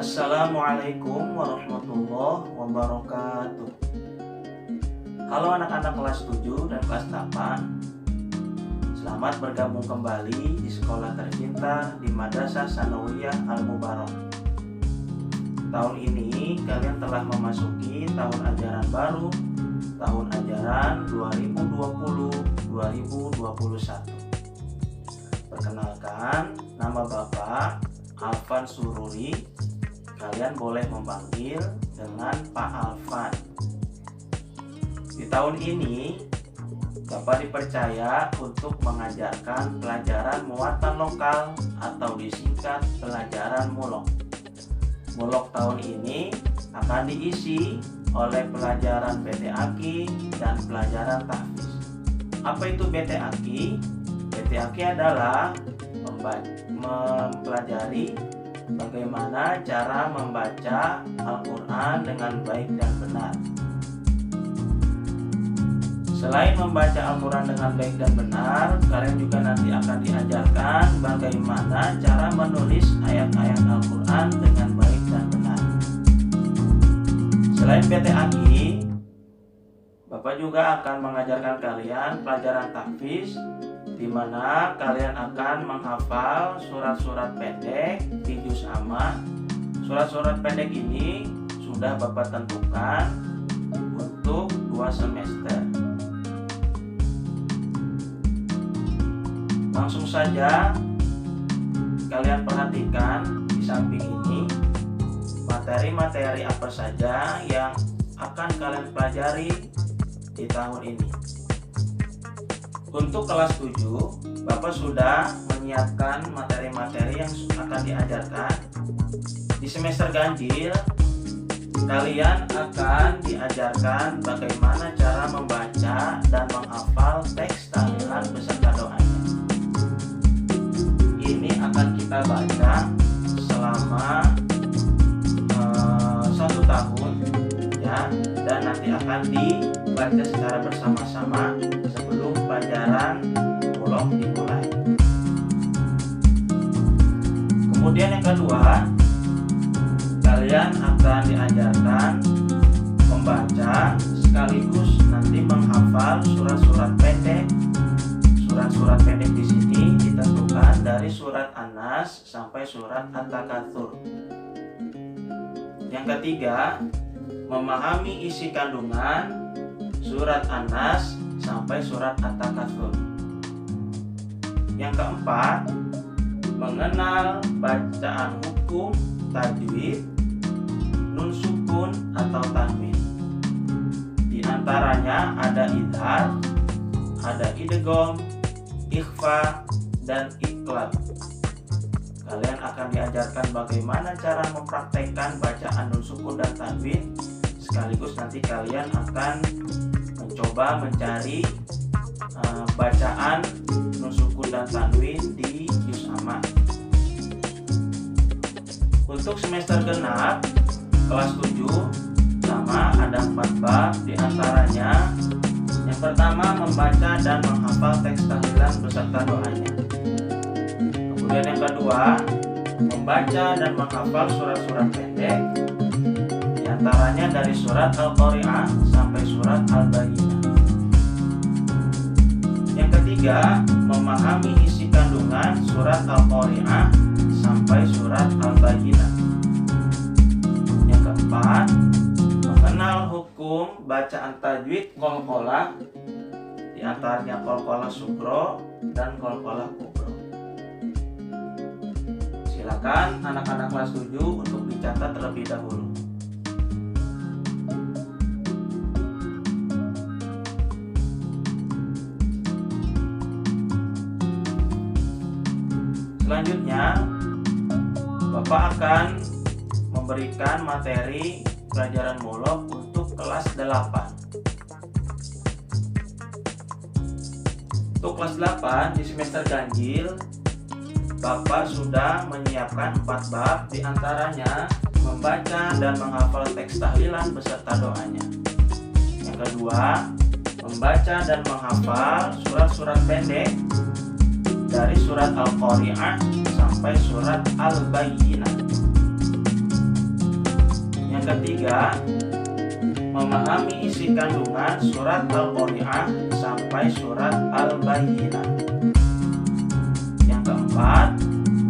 Assalamualaikum warahmatullahi wabarakatuh. Halo anak-anak kelas 7 dan kelas 8. Selamat bergabung kembali di sekolah tercinta di Madrasah Tsanawiyah Al-Mubarak. Tahun ini kalian telah memasuki tahun ajaran baru, tahun ajaran 2020-2021. Perkenalkan, nama Bapak Alvan Sururi. Kalian boleh memanggil dengan Pak Alvan. Di tahun ini, Bapak dipercaya untuk mengajarkan pelajaran muatan lokal atau disingkat pelajaran mulok. Mulok tahun ini akan diisi oleh pelajaran BT Aki dan pelajaran tahfiz. Apa itu BT Aki? BT Aki adalah mempelajari bagaimana cara membaca Al-Quran dengan baik dan benar. Selain membaca Al-Quran dengan baik dan benar, kalian juga nanti akan diajarkan bagaimana cara menulis ayat-ayat Al-Quran dengan baik dan benar. Selain BT Aki, Bapak juga akan mengajarkan kalian pelajaran tahfiz, di mana kalian akan menghafal surat-surat pendek di juz amma. Surat-surat pendek ini sudah Bapak tentukan untuk 2 semester. Langsung saja kalian perhatikan di samping ini materi-materi apa saja yang akan kalian pelajari di tahun ini. Untuk kelas 7, Bapak sudah menyiapkan materi-materi yang akan diajarkan. Di semester ganjil, kalian akan diajarkan bagaimana cara membaca dan menghafal teks tahlilan beserta doanya. Ini akan kita baca selama 1 tahun ya, dan nanti akan dibaca secara bersama-sama sebelum pelajaran mulok dimulai. Kemudian yang kedua, kalian akan diajarkan membaca sekaligus nanti menghafal surat-surat pendek. Surat-surat pendek di sini ditentukan dari surat An-Nas sampai surat At-Takatsur. Yang ketiga, memahami isi kandungan surat An-Nas sampai surat At-Takatsur. Yang keempat, mengenal bacaan hukum, tajwid, nun sukun atau tanwin. Di antaranya ada idhar, ada idgham, ikhfa, dan iqlab. Kalian akan diajarkan bagaimana cara mempraktekkan bacaan nun sukun dan tanwin, sekaligus nanti kalian akan mencoba mencari bacaan nun sukun dan tanwin di juz amma. Untuk semester genap kelas 7 sama ada 4 bab, di antaranya yang pertama membaca dan menghafal teks tahlilan beserta doanya. Kemudian yang kedua, membaca dan menghafal surat-surat pendek, di antaranya dari surat Al-Qari'ah sampai surat Al-Bayyinah. Yang ketiga, memahami isi kandungan surat Al-Qari'ah sampai surat Al-Bayyinah. Yang keempat, mengenal hukum bacaan tajwid qalqalah, di antaranya qalqalah sugro dan qalqalah kubro. Silakan anak-anak kelas 7 untuk dicatat terlebih dahulu. Selanjutnya, Bapak akan memberikan materi pelajaran mulok untuk kelas 8. Untuk kelas 8 di semester ganjil, Bapak sudah menyiapkan 4 bab, di antaranya membaca dan menghafal teks tahlilan beserta doanya. Yang kedua, membaca dan menghafal surat-surat pendek dari surat Al-Qari'ah sampai surat Al-Bayyinah. ketiga, memahami isi kandungan surat Al-Qari'ah sampai surat Al-Bayyinah. Yang keempat,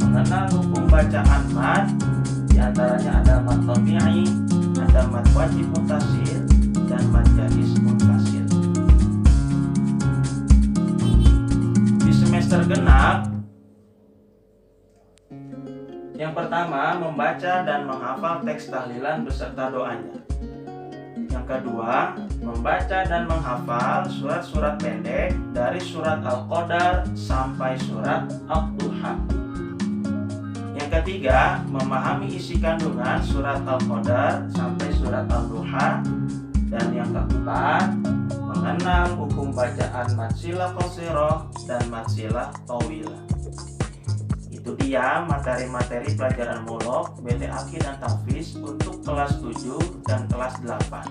mengenal hukum bacaan mad, diantaranya ada mad tabi'i, ada mad wajib mutasil, dan mad jaiz munfasil. Di semester genap, yang pertama membaca dan menghafal teks tahlilan beserta doanya. Yang kedua, membaca dan menghafal surat-surat pendek dari surat Al-Qadar sampai surat Ad-Duha. Yang ketiga, memahami isi kandungan surat Al-Qadar sampai surat Ad-Duha. Dan yang keempat, mengenal hukum bacaan matsilah qasirah dan matsilah tawilah. Itu dia materi-materi pelajaran mulok, BTAQ dan tahfiz untuk kelas 7 dan kelas 8.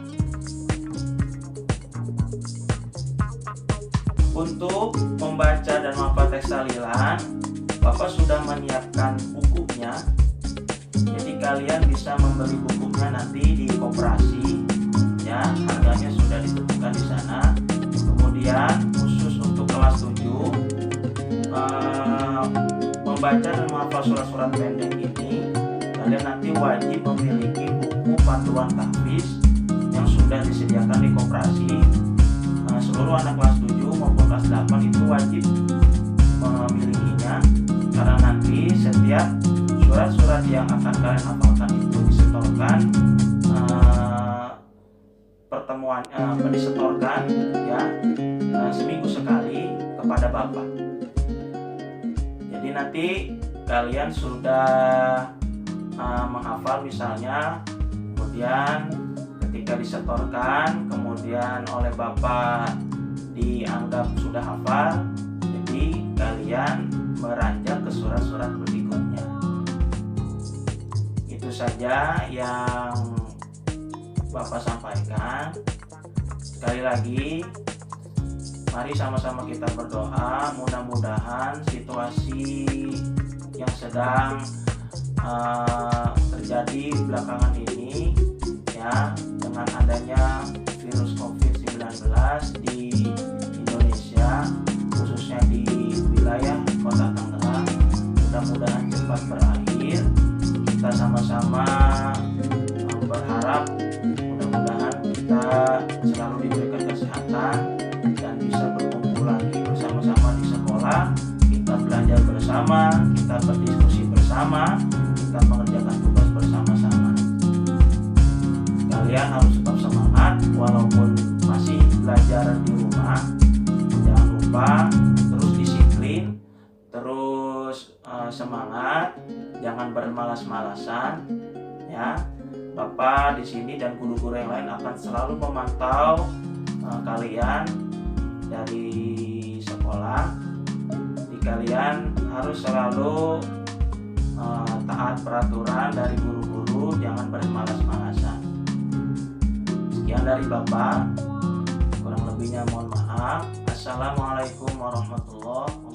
Untuk membaca dan menghafal teks tahlilan, Bapak sudah menyiapkan bukunya. Jadi kalian bisa membeli bukunya nanti di koperasi, ya, harganya sudah ditentukan di sana. Kemudian khusus untuk kelas 7, membaca dan menghafal surat-surat pendek ini, kalian nanti wajib memiliki buku panduan tahfiz yang sudah disediakan di koperasi. Seluruh anak kelas 7 maupun kelas 8 itu wajib memilikinya, karena nanti setiap surat-surat yang akan kalian hafalkan itu disetorkan disetorkan ya seminggu sekali kepada Bapak. Jadi nanti kalian sudah menghafal misalnya, kemudian ketika disetorkan, kemudian oleh Bapak dianggap sudah hafal, jadi kalian beranjak ke surat-surat berikutnya. Itu saja yang Bapak sampaikan. Sekali lagi, mari sama-sama kita berdoa, mudah-mudahan situasi yang sedang terjadi belakangan ini, ya, dengan adanya virus COVID-19 di Indonesia, khususnya di wilayah Kota Tangerang, mudah-mudahan cepat berakhir. Kita sama-sama berharap mudah-mudahan kita selalu diberikan kesehatan dan bisa berkumpul lagi bersama-sama di sekolah. Kita belajar bersama, kita berdiskusi bersama, kita mengerjakan tugas bersama-sama. Kalian harus tetap semangat walaupun masih belajar di rumah. Jangan lupa terus disiplin, terus semangat, jangan bermalas-malasan, ya. Bapak di sini dan guru-guru yang lain akan selalu memantau kalian dari sekolah. Jadi kalian harus selalu taat peraturan dari guru-guru, jangan bermalas-malasan. Sekian dari Bapak, kurang lebihnya mohon maaf. Assalamualaikum warahmatullahi wabarakatuh.